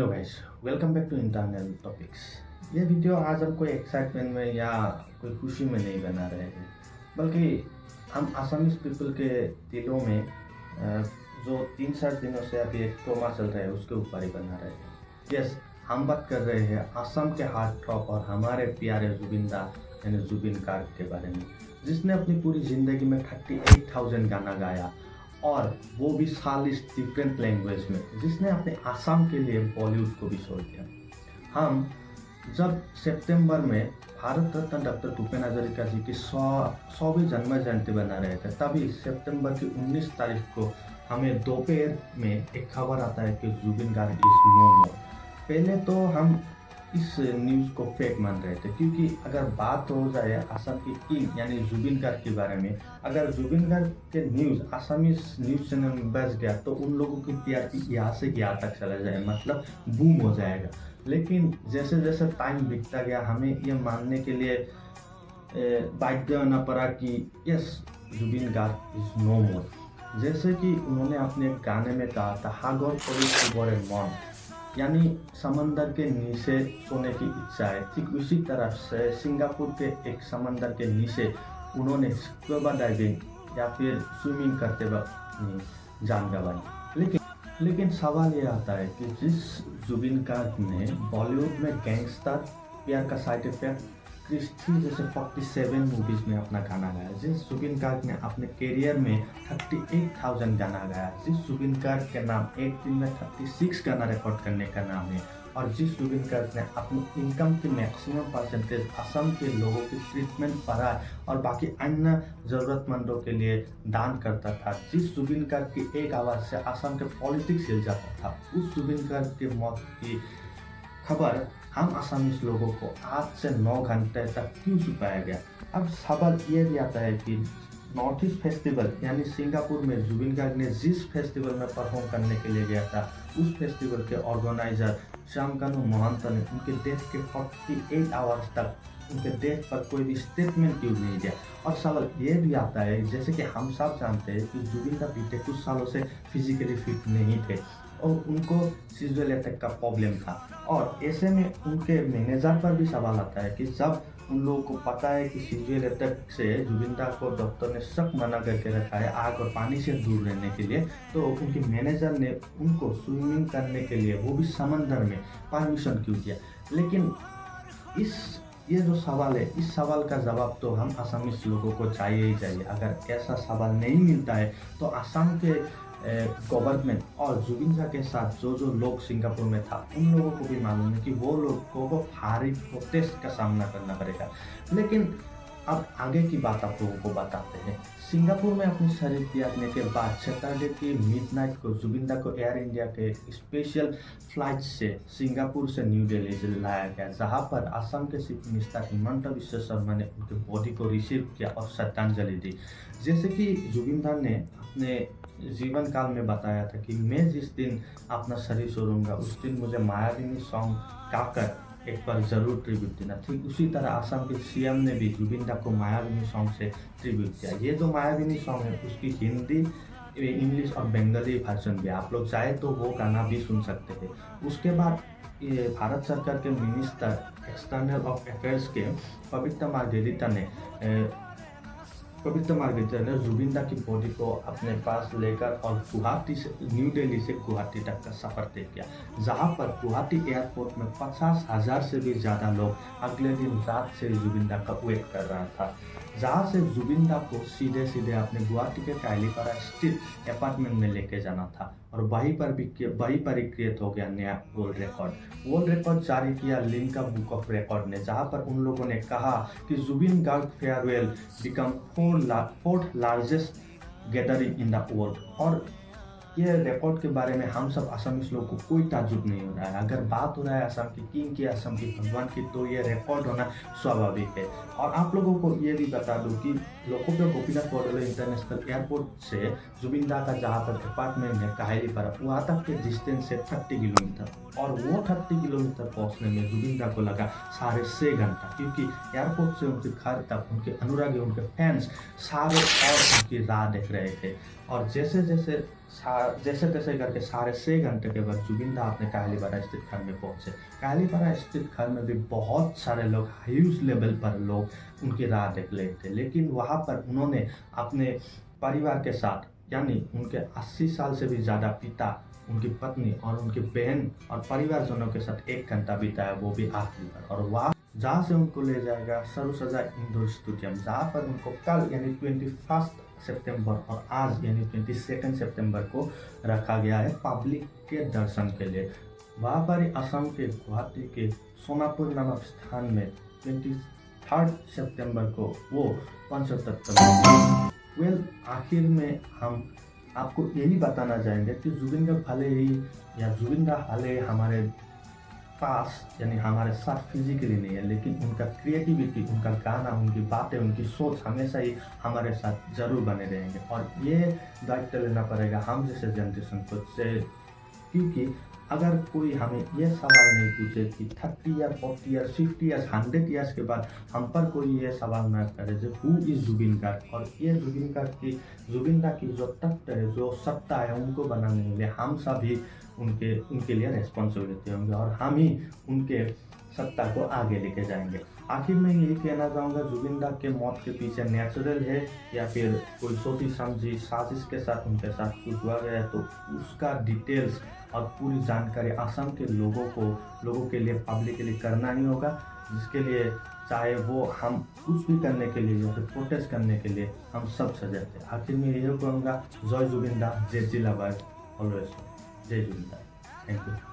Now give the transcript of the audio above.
Hello guys, welcome back to internal topics. ये video आज हम कोई एक्साइटमेंट में या कोई खुशी में नहीं बना रहे हैं, बल्कि हम आसामीज पीपल के दिलों में जो 3-4 दिनों से अभी एक ट्रॉमा चल रहा है उसके ऊपर ही बना रहे हैं। यस, हम बात कर रहे हैं असम के हार्ट थ्रॉप और हमारे प्यारे जुबिन दा यानी जुबिन गार्ग के बारे में, जिसने अपनी पूरी ज़िंदगी में 38,000 गाना गाया और वो भी 40 डिफरेंट लैंग्वेज में, जिसने अपने आसाम के लिए बॉलीवुड को भी छोड़ दिया। हम जब सितंबर में भारत रत्न डॉक्टर भूपेन हजारिका जी की 100वीं जन्म जयंती बना रहे थे, तभी सितंबर की 19 तारीख को हमें दोपहर में एक खबर आता है कि जुबिन गार्ग इज नो मोर। पहले तो हम इस न्यूज़ को फेक मान रहे थे, क्योंकि अगर बात हो जाए असम की किंग यानी जुबिन गार्ग के बारे में, अगर जुबिन गार्ग के न्यूज़ आसामी न्यूज़ चैनल में बच गया तो उन लोगों की टीआरपी यहाँ से यहाँ तक चला जाए, मतलब बूम हो जाएगा। लेकिन जैसे जैसे टाइम बीतता गया हमें ये मानने के लिए बाध्य होना पड़ा कि yes, Zubeen Garg is no more. जैसे कि उन्होंने अपने गाने में कहा था, हागोर पुलिस बड़े मन, यानी समंदर के नीचे सोने की इच्छा है। ठीक उसी तरह से सिंगापुर के एक समंदर के नीचे उन्होंने स्कूबा डाइविंग या फिर स्विमिंग करते वक्त जान गंवाई। लेकिन सवाल ये आता है कि जिस जुबिन गार्ग ने बॉलीवुड में गैंगस्टर, प्यार का साइड इफेक्ट, क्रिस्टी जैसे 47 मूवीज में अपना गाना गाया, जिस जुबिन गार्ग ने अपने करियर में 38,000 गाना गाया, जिस जुबिन गार्ग के नाम एक दिन में 36 गाना रिकॉर्ड करने का नाम है, और जिस जुबिन गार्ग ने अपनी इनकम की मैक्सिमम परसेंटेज असम के लोगों की ट्रीटमेंट, पढ़ाई और बाकी अन्य ज़रूरतमंदों के लिए दान करता था, जिस जुबिन गार्ग की एक आवाज़ से असम के पॉलिटिक्स हिल जाता था, उस जुबिन गार्ग की मौत की खबर हम आसामीज लोगों को आज से 9 घंटे तक क्यों छुपाया गया। अब सवाल ये भी आता है कि नॉर्थ ईस्ट फेस्टिवल यानी सिंगापुर में जुबिन गार्ग ने जिस फेस्टिवल में परफॉर्म करने के लिए गया था, उस फेस्टिवल के ऑर्गेनाइजर श्यामकानू महंत ने उनके डेथ के 48 आवर्स तक उनके डेथ पर कोई भी स्टेटमेंट क्यों नहीं दिया। और सवाल ये भी आता है, जैसे कि हम सब जानते हैं कि जुबिन दा बीते कुछ सालों से फिजिकली फिट नहीं थे और उनको सीजल अटैक का प्रॉब्लम था, और ऐसे में उनके मैनेजर पर भी सवाल आता है कि जब उन लोगों को पता है कि सीजल अटैक से जुबिन दा को डॉक्टर ने सख्त मना करके रखा है आग और पानी से दूर रहने के लिए, तो उनके मैनेजर ने उनको स्विमिंग करने के लिए, वो भी समंदर में, परमिशन क्यों दिया। लेकिन ये जो सवाल है, इस सवाल का जवाब तो हम आसामीज लोगों को चाहिए ही चाहिए। अगर ऐसा सवाल नहीं मिलता है तो असम के गवर्नमेंट और जुबिन दा के साथ जो लोग सिंगापुर में था, उन लोगों को भी मालूम है कि वो लोगों को भारी प्रोटेस्ट का सामना करना पड़ेगा। लेकिन अब आगे की बात आप लोगों को बताते हैं। सिंगापुर में अपनी शरीर त्यागने के बाद सैटरडे की मिडनाइट को जुबिन दा को एयर इंडिया के स्पेशल फ्लाइट से सिंगापुर से न्यू दिल्ली लाया गया, जहां पर असम के चीफ मिनिस्टर हिमंत बिश्व शर्मा ने उनके बॉडी को रिसीव किया और श्रद्धांजलि दी। जैसे कि जुबिन दा ने अपने जीवन काल में बताया था कि मैं जिस दिन अपना शरीर छोड़ूंगा उस दिन मुझे मायाविनी सॉन्ग गाकर एक बार जरूर ट्रिब्यूट देना। ठीक उसी तरह असम के सीएम ने भी जुबिन दा को मायाविनी सॉन्ग से ट्रिब्यूट किया। ये जो मायाविनी सॉन्ग है उसकी हिंदी, इंग्लिश और बंगाली वर्जन भी, आप लोग चाहे तो वो गाना भी सुन सकते हैं। उसके बाद ये भारत सरकार के मिनिस्टर एक्सटर्नल अफेयर्स के पवित्र मार्गरेटा ने जुबिन दा की बॉडी को अपने पास लेकर और गुवाहाटी से, न्यू दिल्ली से गुवाहाटी तक का सफर तय किया, जहां पर गुवाहाटी एयरपोर्ट में 50,000 से भी ज़्यादा लोग अगले दिन रात से जुबिन दा का वेट कर रहा था, जहां से जुबिन दा को सीधे अपने गुवाहाटी के कालीपाड़ा स्थित अपार्टमेंट में लेके जाना था, और वहीं पर ही क्रिएट हो गया नया वर्ल्ड रिकॉर्ड जारी किया लिम्का बुक ऑफ रिकॉर्ड ने, जहां पर उन लोगों ने कहा कि Zubeen Garg farewell become fourth largest gathering in the world. और ये रिकॉर्ड के बारे में हम सब आसामीज लोगों को कोई ताज्जुब नहीं हो रहा है। अगर बात हो रहा है असम की किंग की, असम की भगवान की, तो ये रिकॉर्ड होना स्वाभाविक है। और आप लोगों को ये भी बता दूं कि लोकोपीय गोपीनाथ बरदलै इंटरनेशनल एयरपोर्ट से जुबिन दा का जहाँ पर अपार्टमेंट है काहिलीपाड़ा, वहाँ तक के डिस्टेंस है 30 किलोमीटर, और वो 30 किलोमीटर पहुँचने में जुबिन दा को लगा 6.5 घंटा, क्योंकि एयरपोर्ट से उनके घर तक उनके अनुरागी, उनके फैंस सारे और उनकी राह देख रहे थे। और जैसे तैसे करके 6.5 घंटे के बाद जुबिन दा अपने काहिलीपाड़ा स्थित घर में पहुंचे। काहिलीपाड़ा स्थित घर में भी बहुत सारे लोग, ह्यूज लेवल पर लोग उनकी राह देख रहे थे, लेकिन वहाँ पर उन्होंने अपने परिवार के साथ, यानी उनके 80 साल से भी ज़्यादा पिता, उनकी पत्नी और उनकी बहन और परिवारजनों के साथ 1 घंटा बिताया, वो भी आखिरी बार। और वहाँ जहाँ से उनको ले जाएगा सर्वसज्जा इंडोर स्टेडियम, जहाँ पर उनको कल यानी 21 सितंबर और आज यानी 22 सितंबर को रखा गया है पब्लिक के दर्शन के लिए। वहाँ पर असम के गुवाहाटी के सोनापुर नामक स्थान में 23 सितंबर को वो पंचतत्व। आखिर में हम आपको यही बताना चाहेंगे कि जुबिन दा हाले ही हमारे पास यानी हमारे साथ फिजिकली नहीं है, लेकिन उनका क्रिएटिविटी, उनका गाना, उनकी बातें, उनकी सोच हमेशा ही हमारे साथ जरूर बने रहेंगे। और ये दायित्व लेना पड़ेगा हम जैसे जनरेशन को, क्योंकि अगर कोई हमें ये सवाल नहीं पूछे कि 30 ईयर, 40 ईयर, 50 ईयर्स, 100 ईयर्स के बाद हम पर कोई ये सवाल न करे जो हु इज़ जुबिन गार्ग, और ये जुबिन दा की जो तत्व है, जो सत्ता है, उनको बनाने के लिए हम सभी उनके लिए रेस्पॉन्सिबिलिटी होंगे, और हम ही उनके सत्ता को आगे लेके जाएंगे। आखिर में यही कहना चाहूँगा, जुबिन दा के मौत के पीछे नेचुरल है या फिर कोई सोची समझी साजिश के साथ उनके साथ कुछ हुआ गया, तो उसका डिटेल्स और पूरी जानकारी असम के लोगों के लिए पब्लिकली करना ही होगा, जिसके लिए चाहे वो हम कुछ भी करने के लिए या फिर प्रोटेस्ट करने के लिए हम सब सजग थे। आखिर में यही कहूँगा, जय जुबिन दा, जय जिलाबाद, ऑलवेज जय जुबिन दा। Thank you.